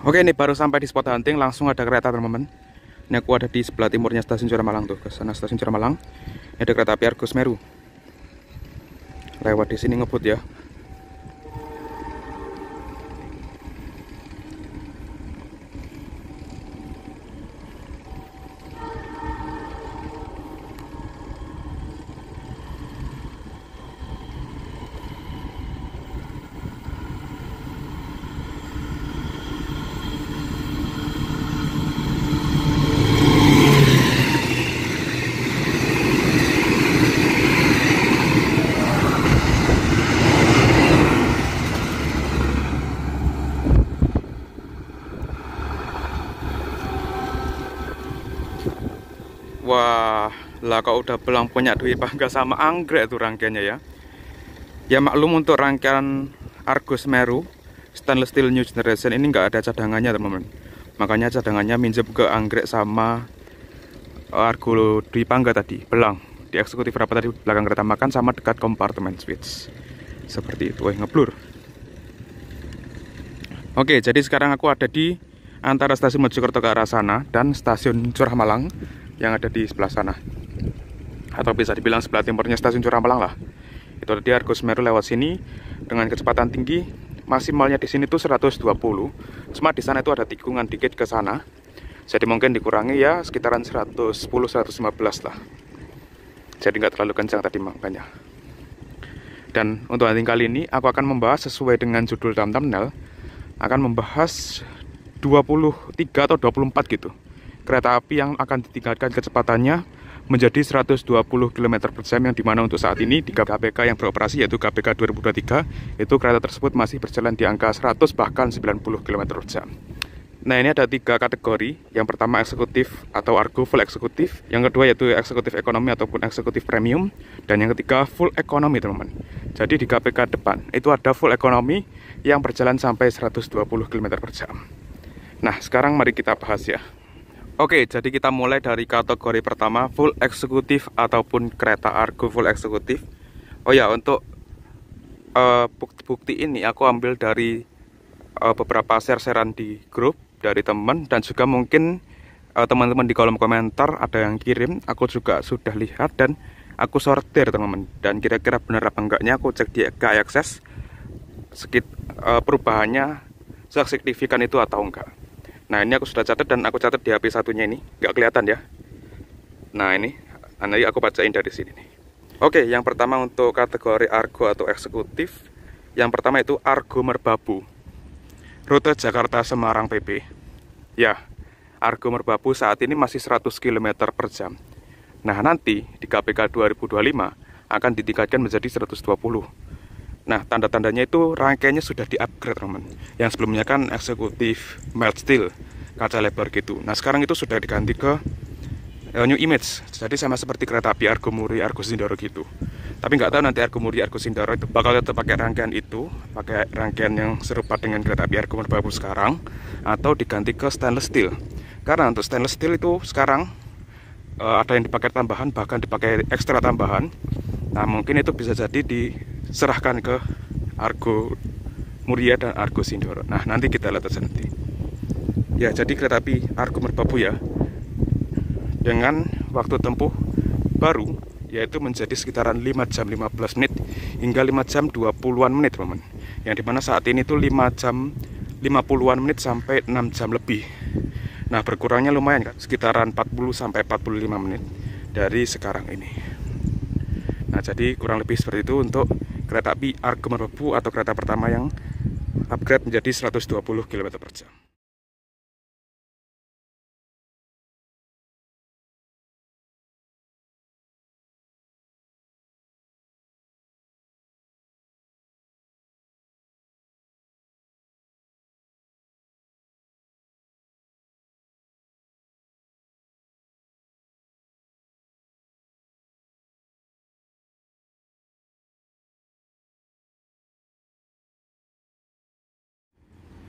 Oke, ini baru sampai di spot hunting, langsung ada kereta teman-teman. Ini aku ada di sebelah timurnya stasiun Curamalang tuh, ke sana stasiun Curamalang. Ini ada kereta api Argo Semeru. Lewat di sini ngebut ya. Wah, lah kok udah belang punya duit bangga sama anggrek tuh rangkaiannya ya. Ya maklum untuk rangkaian Argo Semeru stainless steel new generation ini nggak ada cadangannya teman-teman. Makanya cadangannya minjem ke anggrek sama Argo Dwi Pangga tadi, belang. Di eksekutif rapat tadi belakang kereta makan sama dekat kompartemen switch. Seperti itu, ngeblur. Oke, jadi sekarang aku ada di antara stasiun Mojokerto ke arah sana dan stasiun Curamalang yang ada di sebelah sana, atau bisa dibilang sebelah timurnya stasiun Curamalang lah. Itu tadi Argo Semeru lewat sini dengan kecepatan tinggi, maksimalnya di sini tuh 120. Cuma di sana itu ada tikungan dikit ke sana, jadi mungkin dikurangi ya sekitaran 110-115 lah. Jadi nggak terlalu kencang tadi makanya. Dan untuk hunting kali ini aku akan membahas sesuai dengan judul dalam thumbnail, akan membahas 23 atau 24 gitu kereta api yang akan ditingkatkan kecepatannya menjadi 120 km per jam, yang dimana untuk saat ini di KPK yang beroperasi yaitu KPK 2023 itu kereta tersebut masih berjalan di angka 100 bahkan 90 km per jam. Nah, ini ada 3 kategori. Yang pertama eksekutif atau Argo full eksekutif, yang kedua yaitu eksekutif ekonomi ataupun eksekutif premium, dan yang ketiga full ekonomi teman-teman. Jadi di KPK depan itu ada full ekonomi yang berjalan sampai 120 km per jam. Nah, sekarang mari kita bahas ya. Oke, jadi kita mulai dari kategori pertama, full eksekutif ataupun kereta Argo full eksekutif. Oh ya, untuk bukti ini aku ambil dari beberapa share-sharean di grup dari teman, dan juga mungkin teman-teman di kolom komentar ada yang kirim. Aku juga sudah lihat dan aku sortir teman-teman, dan kira-kira benar apa enggaknya aku cek di KAXS perubahannya signifikan itu atau enggak. Nah, ini aku sudah catat dan aku catat di HP satunya ini, nggak kelihatan ya. Nah, ini nanti aku bacain dari sini nih. Oke, yang pertama untuk kategori Argo atau eksekutif, yang pertama itu Argo Merbabu, rute Jakarta Semarang PP. Ya, Argo Merbabu saat ini masih 100 km per jam. Nah, nanti di KPK 2025 akan ditingkatkan menjadi 120. Nah, tanda-tandanya itu rangkaiannya sudah di-upgrade teman. Yang sebelumnya kan eksekutif mild steel, kaca lebar gitu. Nah, sekarang itu sudah diganti ke new image. Jadi sama seperti kereta api Argo Muri, Argo Sindoro gitu. Tapi nggak tahu nanti Argo Muri, Argo Sindoro itu bakal tetap pakai rangkaian itu, pakai rangkaian yang serupa dengan kereta api Argo Merbabu sekarang, atau diganti ke stainless steel. Karena untuk stainless steel itu sekarang ada yang dipakai tambahan, bahkan dipakai ekstra tambahan. Nah, mungkin itu bisa jadi diserahkan ke Argo Muria dan Argo Sindoro. Nah, nanti kita lihat nanti. Ya, jadi kereta api Argo Merbabu ya, dengan waktu tempuh baru yaitu menjadi sekitaran 5 jam 15 menit hingga 5 jam 20-an menit teman-teman. Yang dimana saat ini tuh 5 jam 50-an menit sampai 6 jam lebih. Nah, berkurangnya lumayan kan, sekitaran 40 sampai 45 menit dari sekarang ini. Nah, jadi kurang lebih seperti itu untuk kereta api Argo Merbabu atau kereta pertama yang upgrade menjadi 120 km per jam.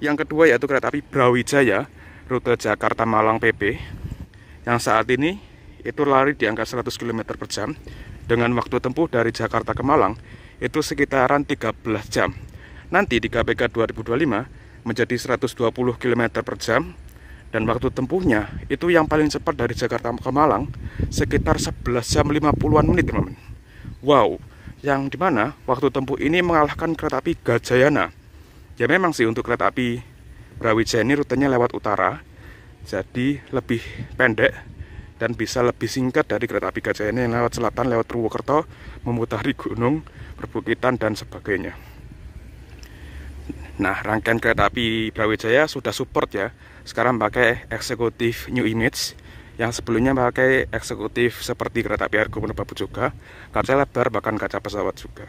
Yang kedua yaitu kereta api Brawijaya, rute Jakarta Malang PP, yang saat ini itu lari di angka 100 km per jam dengan waktu tempuh dari Jakarta ke Malang itu sekitaran 13 jam. Nanti di KPK 2025 menjadi 120 km per jam. Dan waktu tempuhnya itu yang paling cepat dari Jakarta ke Malang sekitar 11 jam 50-an menit, teman-teman. Wow, yang dimana waktu tempuh ini mengalahkan kereta api Gajayana. Ya memang sih untuk kereta api Brawijaya ini rutenya lewat utara, jadi lebih pendek dan bisa lebih singkat dari kereta api Gajayana yang lewat selatan, lewat Purwokerto, memutari gunung, perbukitan dan sebagainya. Nah, rangkaian kereta api Brawijaya sudah support ya. Sekarang pakai eksekutif New Image, yang sebelumnya pakai eksekutif seperti kereta api Argo Penerbangan juga, kaca lebar bahkan kaca pesawat juga.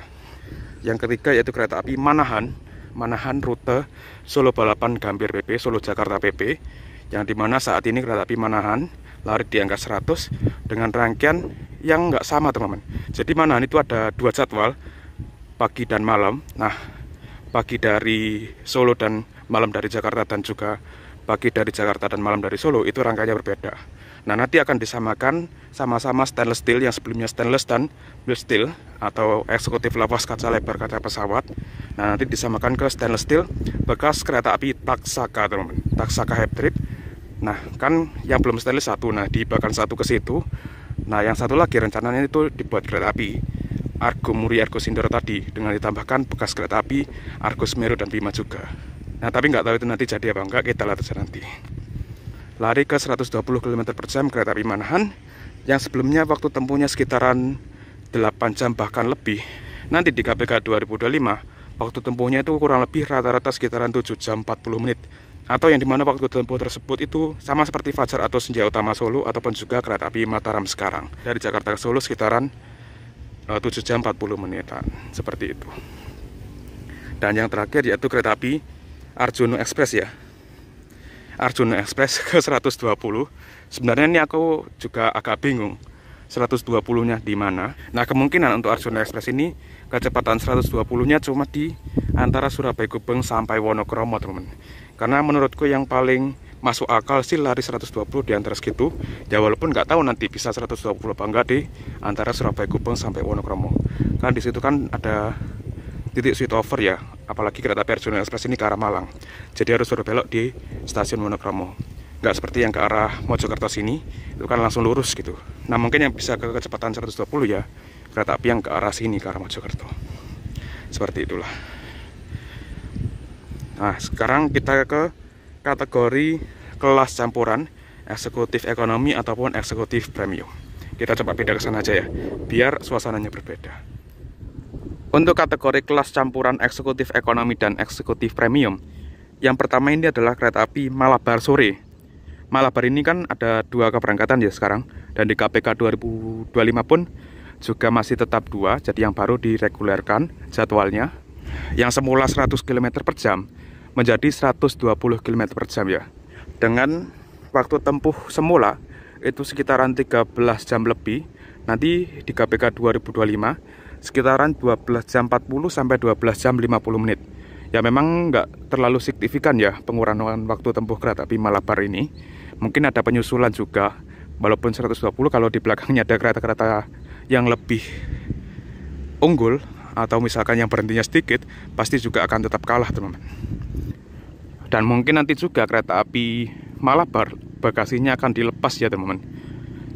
Yang ketiga yaitu kereta api Manahan rute Solo Balapan Gambir PP, Solo Jakarta PP, yang dimana saat ini kereta api Manahan lari di angka 100 dengan rangkaian yang nggak sama, teman-teman. Jadi Manahan itu ada 2 jadwal, pagi dan malam. Nah, pagi dari Solo dan malam dari Jakarta, dan juga pagi dari Jakarta dan malam dari Solo, itu rangkaiannya berbeda. Nah, nanti akan disamakan sama-sama stainless steel, yang sebelumnya stainless dan mild steel atau eksekutif lawas kaca lebar kaca pesawat. Nah, nanti disamakan ke stainless steel bekas kereta api Taksaka, teman-teman. Taksaka Hybrid. Nah, kan yang belum stainless satu, nah dibahkan satu ke situ. Nah, yang satu lagi rencananya itu dibuat kereta api Argo Muri Argo Sindoro tadi, dengan ditambahkan bekas kereta api Argo Semeru dan Bima juga. Nah, tapi nggak tahu itu nanti jadi apa enggak, kita lihat saja nanti. Lari ke 120 km per jam kereta api Manahan, yang sebelumnya waktu tempuhnya sekitaran 8 jam bahkan lebih. Nanti di KPK 2025, waktu tempuhnya itu kurang lebih rata-rata sekitaran 7 jam 40 menit. Atau yang dimana waktu tempuh tersebut itu sama seperti Fajar atau Senja Utama Solo, ataupun juga kereta api Mataram sekarang. Dari Jakarta ke Solo sekitaran 7 jam 40 menitan, seperti itu. Dan yang terakhir yaitu kereta api Arjuna Express ya. Arjuna Express ke 120. Sebenarnya ini aku juga agak bingung 120-nya di mana. Nah, kemungkinan untuk Arjuna Express ini kecepatan 120-nya cuma di antara Surabaya Gubeng sampai Wonokromo, teman-teman. Karena menurutku yang paling masuk akal sih lari 120 di antara segitu. Ya walaupun nggak tahu nanti bisa 120 apa enggak di antara Surabaya Gubeng sampai Wonokromo. Kan di situ kan ada titik switch over ya, apalagi kereta api Arjuna Express ini ke arah Malang, jadi harus berbelok di stasiun Wonokromo, nggak seperti yang ke arah Mojokerto sini, itu kan langsung lurus gitu. Nah, mungkin yang bisa ke kecepatan 120 ya kereta api yang ke arah sini, ke arah Mojokerto, seperti itulah. Nah, sekarang kita ke kategori kelas campuran, eksekutif ekonomi ataupun eksekutif premium. Kita coba beda ke sana aja ya, biar suasananya berbeda. Untuk kategori kelas campuran eksekutif ekonomi dan eksekutif premium, yang pertama ini adalah kereta api Malabar sore. Malabar ini kan ada 2 keberangkatan ya sekarang, dan di KPK 2025 pun juga masih tetap 2, jadi yang baru diregulerkan jadwalnya. Yang semula 100 km per jam menjadi 120 km per jam ya. Dengan waktu tempuh semula itu sekitaran 13 jam lebih, nanti di KPK 2025 sekitaran 12 jam 40 sampai 12 jam 50 menit. Ya memang nggak terlalu signifikan ya pengurangan waktu tempuh kereta api Malabar ini. Mungkin ada penyusulan juga, walaupun 120 kalau di belakangnya ada kereta-kereta yang lebih unggul atau misalkan yang berhentinya sedikit, pasti juga akan tetap kalah, teman-teman. Dan mungkin nanti juga kereta api Malabar bagasinya akan dilepas ya, teman-teman.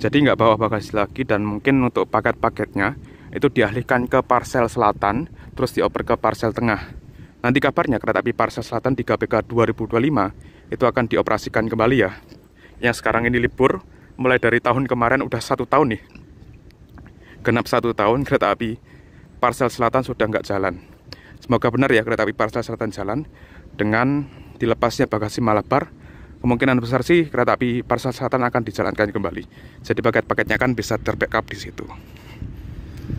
Jadi nggak bawa bagasi lagi, dan mungkin untuk paket-paketnya itu dialihkan ke Parsel Selatan, terus dioper ke Parsel Tengah. Nanti kabarnya kereta api Parsel Selatan di KPK 2025 itu akan dioperasikan kembali ya. Yang sekarang ini libur, mulai dari tahun kemarin udah 1 tahun nih. Genap 1 tahun kereta api Parsel Selatan sudah nggak jalan. Semoga benar ya kereta api Parsel Selatan jalan. Dengan dilepasnya bagasi Malabar, kemungkinan besar sih kereta api Parsel Selatan akan dijalankan kembali. Jadi paket-paketnya kan bisa terbackup di situ.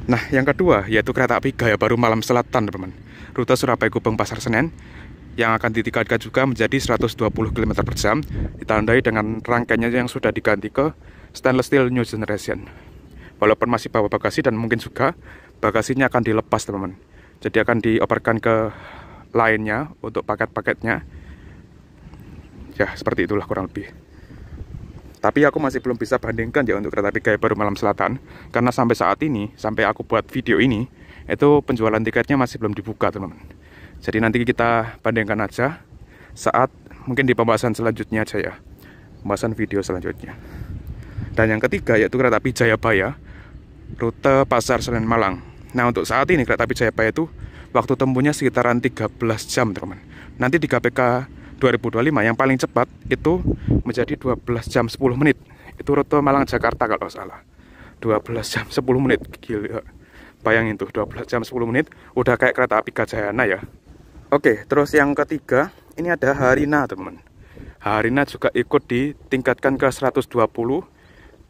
Nah, yang kedua yaitu kereta api Gaya Baru Malam Selatan, teman-teman. Rute Surabaya Gubeng Pasar Senen yang akan ditingkatkan juga menjadi 120 km per jam, ditandai dengan rangkaiannya yang sudah diganti ke stainless steel new generation. Walaupun masih bawa bagasi dan mungkin juga bagasinya akan dilepas, teman-teman. Jadi akan dioperkan ke lainnya untuk paket-paketnya. Ya, seperti itulah kurang lebih. Tapi aku masih belum bisa bandingkan ya untuk kereta api Gaya Baru Malam Selatan, karena sampai saat ini, sampai aku buat video ini, itu penjualan tiketnya masih belum dibuka, teman-teman. Jadi nanti kita bandingkan aja saat mungkin di pembahasan selanjutnya aja ya, pembahasan video selanjutnya. Dan yang ketiga yaitu kereta api Jayabaya, rute Pasar Senen Malang. Nah, untuk saat ini kereta api Jayabaya itu waktu tempuhnya sekitaran 13 jam, teman. Nanti di KPK 2025 yang paling cepat itu menjadi 12 jam 10 menit. Itu rute Malang Jakarta kalau salah. 12 jam 10 menit. Gila. Bayangin tuh, 12 jam 10 menit udah kayak kereta api Gajayana ya. Oke, terus yang ketiga, ini ada Harina, teman. Harina juga ikut ditingkatkan ke 120.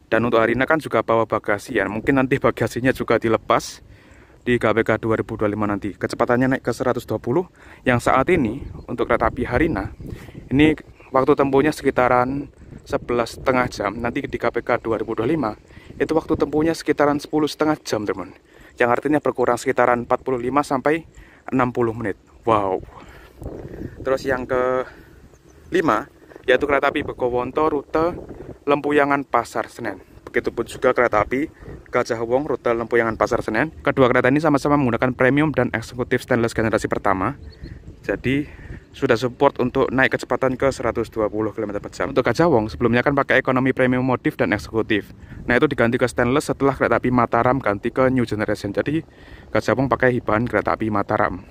Dan untuk Harina kan juga bawa bagasi ya. Mungkin nanti bagasinya juga dilepas di KPK 2025 nanti. Kecepatannya naik ke 120. Yang saat ini untuk kereta api Harina ini waktu tempuhnya sekitaran 11,5 jam. Nanti di KPK 2025 itu waktu tempuhnya sekitaran 10,5 jam, teman. Yang artinya berkurang sekitaran 45 sampai 60 menit. Wow. Terus yang kelima yaitu kereta api Bekowonto rute Lempuyangan Pasar Senen. Begitupun juga kereta api Gajah Wong rute Lempuyangan Pasar Senen. Kedua kereta ini sama-sama menggunakan premium dan eksekutif stainless generasi pertama. Jadi sudah support untuk naik kecepatan ke 120 km/jam. Untuk Gajah Wong sebelumnya kan pakai ekonomi premium modif dan eksekutif. Nah, itu diganti ke stainless setelah kereta api Mataram ganti ke new generation. Jadi Gajah Wong pakai bahan kereta api Mataram.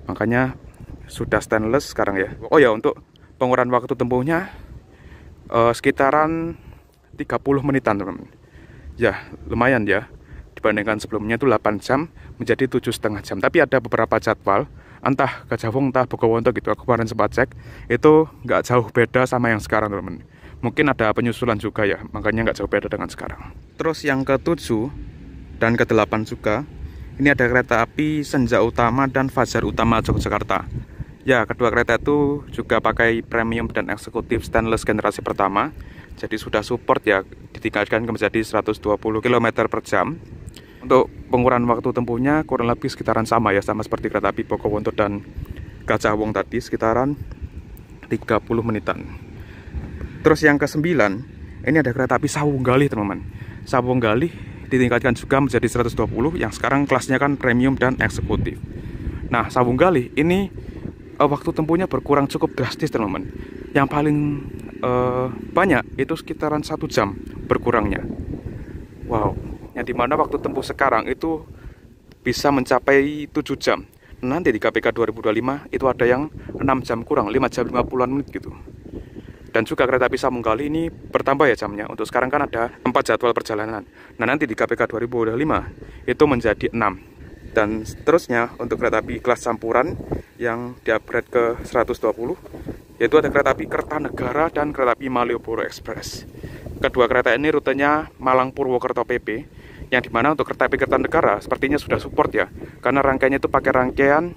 Makanya sudah stainless sekarang ya. Oh ya, untuk pengurangan waktu tempuhnya sekitaran 30 menitan, teman. Ya, lumayan ya. Dibandingkan sebelumnya itu 8 jam menjadi 7,5 jam. Tapi ada beberapa jadwal, entah Gajah Wong, entah Bekowonto gitu. Aku kemarin sempat cek, itu nggak jauh beda sama yang sekarang, teman. Mungkin ada penyusulan juga ya, makanya nggak jauh beda dengan sekarang. Terus yang ke-7 dan ke-8 juga, ini ada kereta api Senja Utama dan Fajar Utama Yogyakarta. Ya, kedua kereta itu juga pakai premium dan eksekutif stainless generasi pertama. Jadi sudah support ya, ditingkatkan menjadi 120 km/jam. Untuk pengurangan waktu tempuhnya kurang lebih sekitaran sama ya, sama seperti kereta api Bekowonto dan Gajah Wong tadi, sekitaran 30 menitan. Terus yang ke-9, ini ada kereta api Sawunggalih, teman-teman. Sawunggalih ditingkatkan juga menjadi 120, yang sekarang kelasnya kan premium dan eksekutif. Nah, Sawunggalih ini waktu tempuhnya berkurang cukup drastis, teman-teman. Yang paling banyak itu sekitaran 1 jam berkurangnya. Wow, yang dimana waktu tempuh sekarang itu bisa mencapai 7 jam. Nanti di KPK 2025 itu ada yang 6 jam kurang, 5 jam 50-an menit gitu. Dan juga kereta api Sawunggalih ini bertambah ya jamnya. Untuk sekarang kan ada 4 jadwal perjalanan. Nah, nanti di KPK 2025 itu menjadi 6. Dan seterusnya untuk kereta api kelas campuran yang di-upgrade ke 120, yaitu ada kereta api Kertanegara dan kereta api Malioboro Express. Kedua kereta ini rutenya Malang Purwokerto PP, yang dimana untuk kereta api Kertanegara sepertinya sudah support ya, karena rangkaiannya itu pakai rangkaian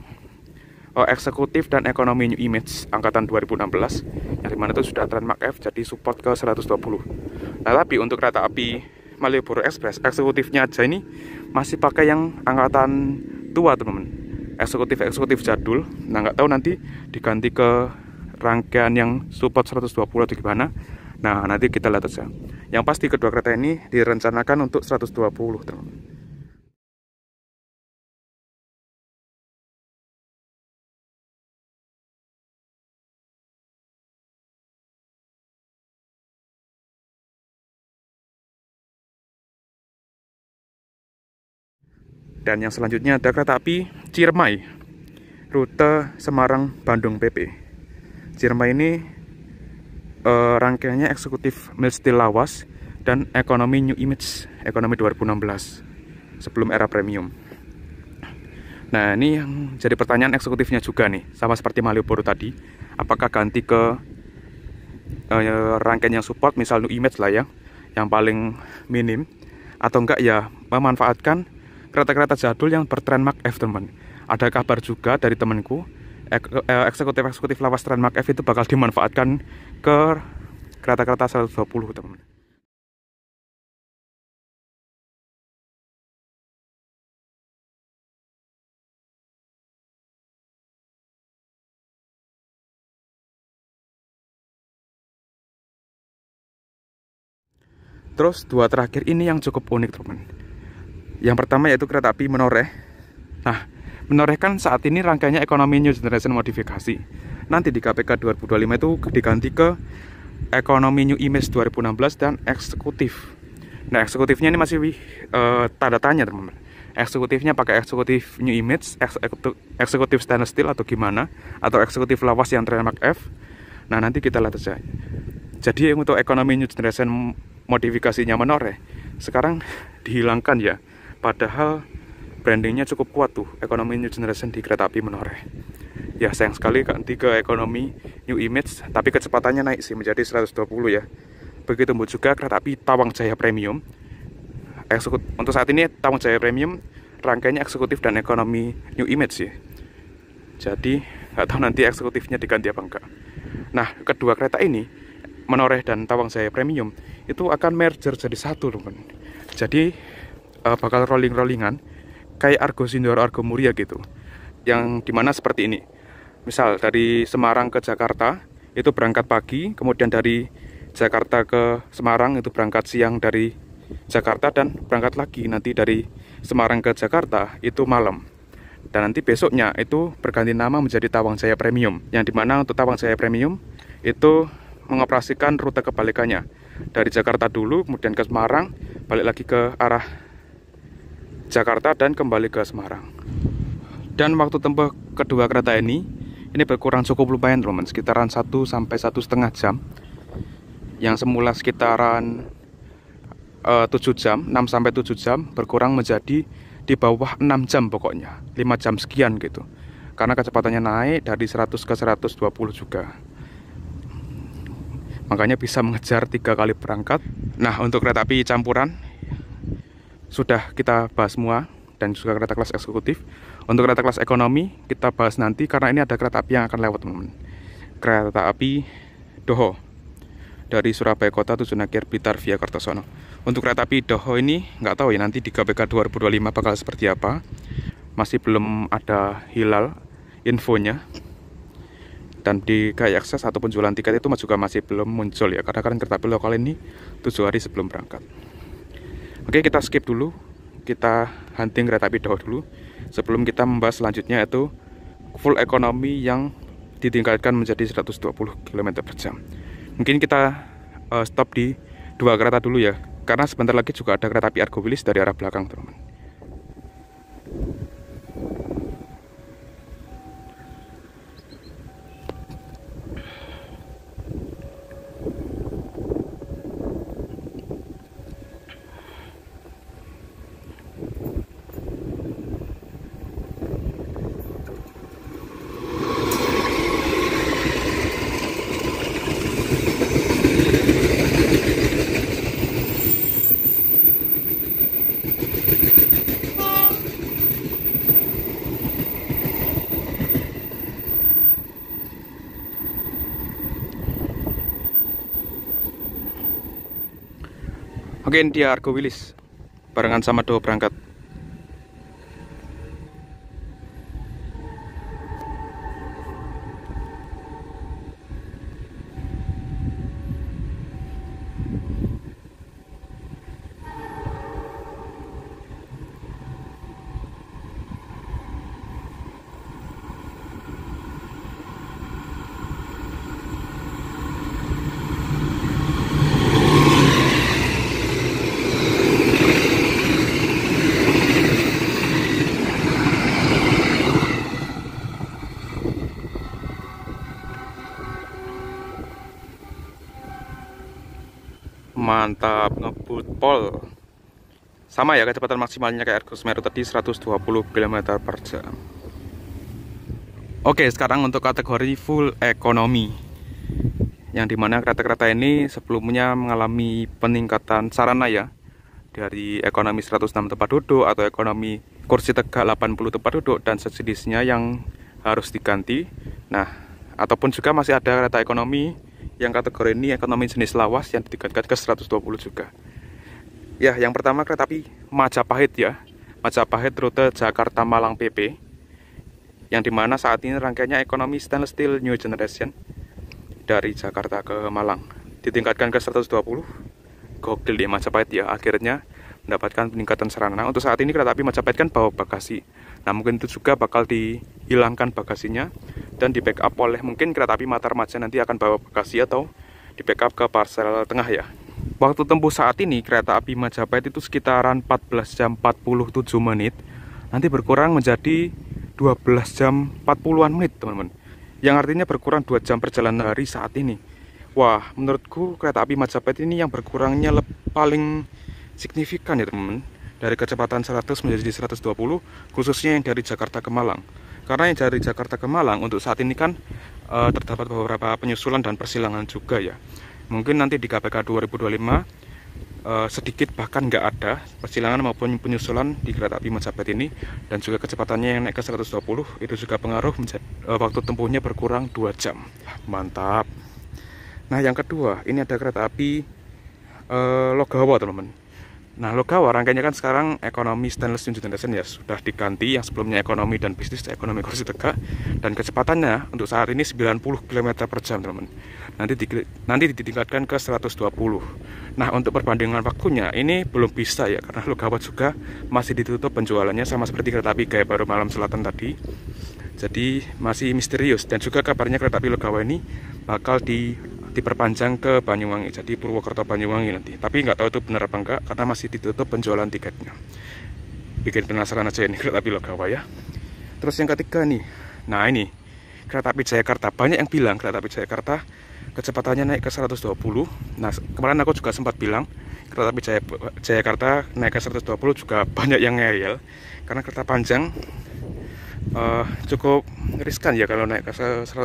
eksekutif dan ekonomi New Image angkatan 2016, yang dimana itu sudah Trendmark F, jadi support ke 120. Nah, tapi untuk kereta api Malioboro Express eksekutifnya aja ini masih pakai yang angkatan tua, teman-teman. Eksekutif jadul. Nah, nggak tahu nanti diganti ke rangkaian yang support 120 atau gimana. Nah, nanti kita lihat aja. Yang pasti kedua kereta ini direncanakan untuk 120, teman-teman. Dan yang selanjutnya ada kereta api Ciremai, rute Semarang-Bandung PP. Ciremai ini rangkaiannya eksekutif Milsteel Lawas dan ekonomi New Image, ekonomi 2016, sebelum era premium. Nah, ini yang jadi pertanyaan eksekutifnya juga nih, sama seperti Malioboro tadi. Apakah ganti ke rangkaian yang support, misal New Image lah ya, yang paling minim, atau enggak ya memanfaatkan kereta-kereta jadul yang bertrendmark F, teman. Ada kabar juga dari temanku, eksekutif lawas Trendmark F itu bakal dimanfaatkan ke kereta-kereta 120, teman. Terus dua terakhir ini yang cukup unik, teman. Yang pertama yaitu kereta api Menoreh. Nah, Menoreh kan saat ini rangkaiannya ekonomi New Generation modifikasi. nanti di KPK 2025 itu diganti ke ekonomi New Image 2016 dan eksekutif. Nah, eksekutifnya ini masih tanda tanya, teman-teman. Eksekutifnya pakai eksekutif New Image, eksekutif stainless steel atau gimana, atau eksekutif lawas yang trademark F. Nah, nanti kita lihat saja. Jadi untuk ekonomi New Generation modifikasinya menoreh sekarang dihilangkan ya, padahal brandingnya cukup kuat tuh, ekonomi New Generation di kereta api menoreh. Ya sayang sekali ganti ke ekonomi New Image, tapi kecepatannya naik sih menjadi 120 ya. Begitu juga kereta api Tawang Jaya Premium. Untuk saat ini Tawang Jaya Premium rangkaiannya eksekutif dan ekonomi New Image sih. Jadi nggak tahu nanti eksekutifnya diganti apa enggak. Nah, kedua kereta ini, Menoreh dan Tawang Jaya Premium, itu akan merger jadi satu, teman. Jadi bakal rolling-rollingan kayak Argo Sindoro Argo Muria gitu. Yang dimana seperti ini. Misal dari Semarang ke Jakarta itu berangkat pagi, kemudian dari Jakarta ke Semarang itu berangkat siang dari Jakarta, dan berangkat lagi nanti dari Semarang ke Jakarta itu malam. Dan nanti besoknya itu berganti nama menjadi Tawang Jaya Premium, yang dimana untuk Tawang Jaya Premium itu mengoperasikan rute kebalikannya dari Jakarta dulu, kemudian ke Semarang, balik lagi ke arah Jakarta dan kembali ke Semarang. Dan waktu tempuh kedua kereta ini berkurang cukup lumayan, teman, sekitaran 1 sampai 1,5 jam. Yang semula sekitaran 7 jam, 6 sampai 7 jam berkurang menjadi di bawah 6 jam pokoknya, 5 jam sekian gitu. Karena kecepatannya naik dari 100 ke 120 juga. Makanya bisa mengejar 3 kali berangkat. Nah, untuk kereta api campuran sudah kita bahas semua, dan juga kereta kelas eksekutif. Untuk kereta kelas ekonomi kita bahas nanti, karena ini ada kereta api yang akan lewat, teman-teman. Kereta api Doho dari Surabaya Kota Tujuanakir Blitar via Kertosono. Untuk kereta api Doho ini nggak tahu ya nanti di KPK 2025 bakal seperti apa. Masih belum ada hilal infonya. Dan di KAI Akses ataupun jualan tiket itu juga masih belum muncul ya, karena kan kereta api lokal ini 7 hari sebelum berangkat. Oke, kita skip dulu. Kita hunting kereta api Doho dulu sebelum kita membahas selanjutnya, yaitu full ekonomi yang ditingkatkan menjadi 120 km per jam. Mungkin kita stop di 2 kereta dulu ya, karena sebentar lagi juga ada kereta api Argo Wilis dari arah belakang, teman. Oke, dia Argo Wilis barengan sama Doho berangkat. Mantap, ngebut pol. Sama ya, kecepatan maksimalnya kayak Argo Semeru tadi 120 km per jam. Oke, sekarang untuk kategori full ekonomi, yang dimana kereta-kereta ini sebelumnya mengalami peningkatan sarana ya, dari ekonomi 106 tempat duduk atau ekonomi kursi tegak 80 tempat duduk dan sejenisnya yang harus diganti. Nah, ataupun juga masih ada kereta ekonomi yang kategori ini ekonomi jenis lawas yang ditingkatkan ke 120 juga. Ya, yang pertama kereta api Majapahit ya. Majapahit rute Jakarta Malang PP. Yang dimana saat ini rangkaiannya ekonomi stainless steel New Generation dari Jakarta ke Malang. Ditingkatkan ke 120. Gokil di Majapahit ya, akhirnya mendapatkan peningkatan sarana. Nah, untuk saat ini kereta api Majapahit kan bawa bagasi. Nah, mungkin itu juga bakal dihilangkan bagasinya dan di backup oleh mungkin kereta api Matarmaja nanti akan bawa Bekasi atau di backup ke Parsel Tengah ya. Waktu tempuh saat ini kereta api Majapahit itu sekitaran 14 jam 47 menit. Nanti berkurang menjadi 12 jam 40-an menit teman-teman. Yang artinya berkurang 2 jam perjalanan hari saat ini. Wah, menurutku kereta api Majapahit ini yang berkurangnya paling signifikan ya teman-teman. Dari kecepatan 100 menjadi 120, khususnya yang dari Jakarta ke Malang. Karena yang dari Jakarta ke Malang untuk saat ini kan terdapat beberapa penyusulan dan persilangan juga ya. Mungkin nanti di KPK 2025 sedikit bahkan nggak ada persilangan maupun penyusulan di kereta api Majapahit ini. Dan juga kecepatannya yang naik ke 120 itu juga pengaruh waktu tempuhnya berkurang 2 jam. Mantap. Nah yang kedua, ini ada kereta api Logawa teman-teman. Nah, Logawa rangkaiannya kan sekarang ekonomi stainless new generation ya, sudah diganti yang sebelumnya ekonomi dan bisnis ekonomi kursi tegak, dan kecepatannya untuk saat ini 90 km per jam teman-teman. Nanti ditingkatkan ke 120. Nah, untuk perbandingan waktunya ini belum bisa ya, karena Logawa juga masih ditutup penjualannya sama seperti kereta api Gaya Baru Malam Selatan tadi. Jadi masih misterius, dan juga kabarnya kereta api Logawa ini bakal diperpanjang ke Banyuwangi, jadi Purwokerto Banyuwangi nanti. Tapi nggak tahu itu benar apa enggak, karena masih ditutup penjualan tiketnya. Bikin penasaran aja ini kereta api Logawa ya. Terus yang ketiga nih, nah ini kereta api Jayakarta. Banyak yang bilang kereta api Jayakarta kecepatannya naik ke 120. Nah kemarin aku juga sempat bilang kereta api Jayakarta naik ke 120 juga banyak yang ngeyel, karena kereta panjang cukup riskan ya kalau naik ke 120.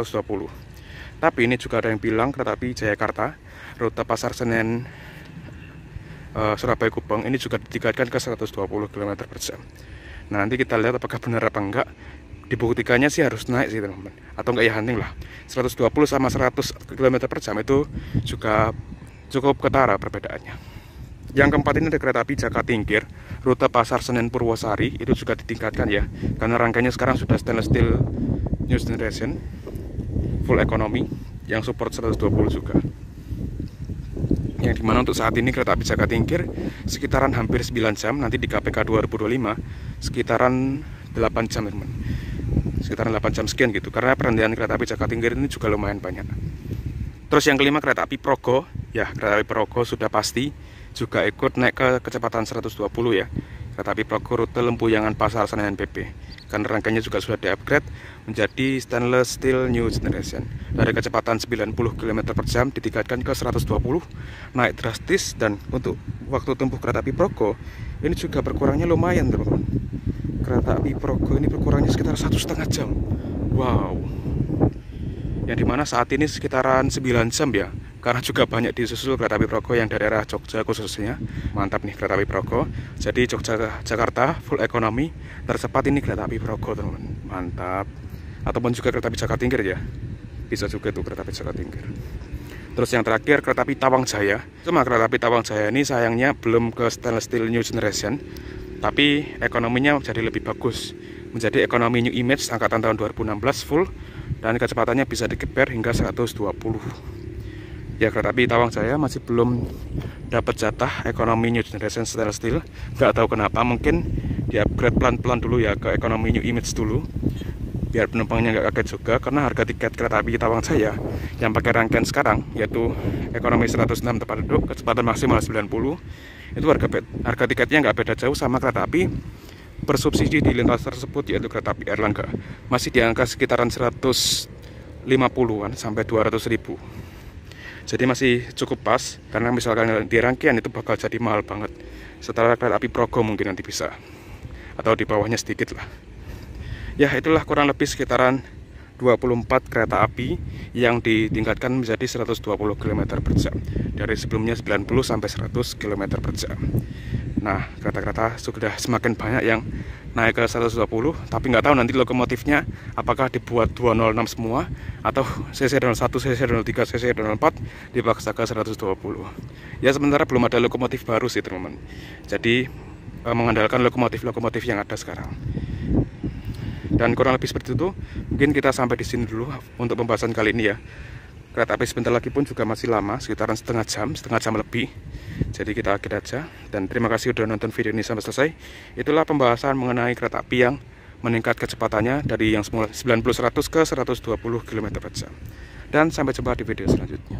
Tapi ini juga ada yang bilang kereta api Jayakarta rute Pasar Senen Surabaya Gubeng ini juga ditingkatkan ke 120 km per jam. Nah nanti kita lihat apakah benar apa enggak. Dibuktikannya sih harus naik sih teman-teman, atau enggak ya hunting lah. 120 sama 100 km per jam itu juga cukup ketara perbedaannya. Yang keempat ini ada kereta api Jakatingkir rute Pasar Senen Purwosari, itu juga ditingkatkan ya, karena rangkaiannya sekarang sudah stainless steel new generation full ekonomi yang support 120 juga. Yang dimana untuk saat ini kereta api Jakatingkir sekitaran hampir 9 jam, nanti di KPK 2025 sekitaran 8 jam teman. Sekitaran 8 jam sekian gitu, karena perhentian kereta api Jakatingkir ini juga lumayan banyak. Terus yang kelima kereta api Progo, ya kereta api Progo sudah pasti juga ikut naik ke kecepatan 120 ya. Kereta api Progo rute Lempuyangan Pasar Senen PP, karena rangkaiannya juga sudah di-upgrade menjadi stainless steel new generation. Dari kecepatan 90 km per jam ditingkatkan ke 120, naik drastis. Dan untuk waktu tempuh kereta api Progo ini juga berkurangnya lumayan teman-teman. Kereta api Progo ini berkurangnya sekitar 1,5 jam. Wow. Yang dimana saat ini sekitaran 9 jam ya, karena juga banyak disusul kereta api Progo yang daerah Jogja khususnya. Mantap nih kereta api Progo. Jadi Jogja Jakarta full ekonomi, tercepat ini kereta api Progo teman-teman. Mantap. Ataupun juga kereta api Jakatingkir ya, bisa juga tuh kereta api Jakatingkir. Terus yang terakhir kereta api Tawang Jaya. Cuma kereta api Tawang Jaya ini sayangnya belum ke stainless steel new generation, tapi ekonominya jadi lebih bagus, menjadi ekonomi new image angkatan tahun 2016 full, dan kecepatannya bisa dikeper hingga 120. Ya kereta api Tawang Jaya masih belum dapat jatah ekonomi new generation stainless steel. Nggak tahu kenapa, mungkin di upgrade pelan-pelan dulu ya ke ekonomi new image dulu, biar penumpangnya nggak kaget juga. Karena harga tiket kereta api Tawang Jaya yang pakai rangkaian sekarang yaitu ekonomi 106 tempat duduk, kecepatan maksimal 90, itu harga tiketnya nggak beda jauh sama kereta api bersubsidi di lintas tersebut, yaitu kereta api Erlangga. Masih di angka sekitaran 150-an sampai 200.000. Jadi masih cukup pas, karena misalkan di rangkaian itu bakal jadi mahal banget. Setelah kereta api Progo mungkin nanti bisa, atau di bawahnya sedikit lah. Ya itulah kurang lebih sekitaran 24 kereta api yang ditingkatkan menjadi 120 km per jam. Dari sebelumnya 90 sampai 100 km per jam. Nah, kereta-kereta sudah semakin banyak yang naik ke 120, tapi nggak tahu nanti lokomotifnya apakah dibuat 206 semua, atau CC01, CC03, CC04 dipaksa ke 120. Ya sementara belum ada lokomotif baru sih teman-teman. Jadi mengandalkan lokomotif-lokomotif yang ada sekarang. Dan kurang lebih seperti itu. Mungkin kita sampai di sini dulu untuk pembahasan kali ini ya. Kereta api sebentar lagi pun juga masih lama, sekitaran setengah jam lebih. Jadi kita akhir aja. Dan terima kasih udah nonton video ini sampai selesai. Itulah pembahasan mengenai kereta api yang meningkat kecepatannya dari yang semula 90-100 ke 120 km per jam. Dan sampai jumpa di video selanjutnya.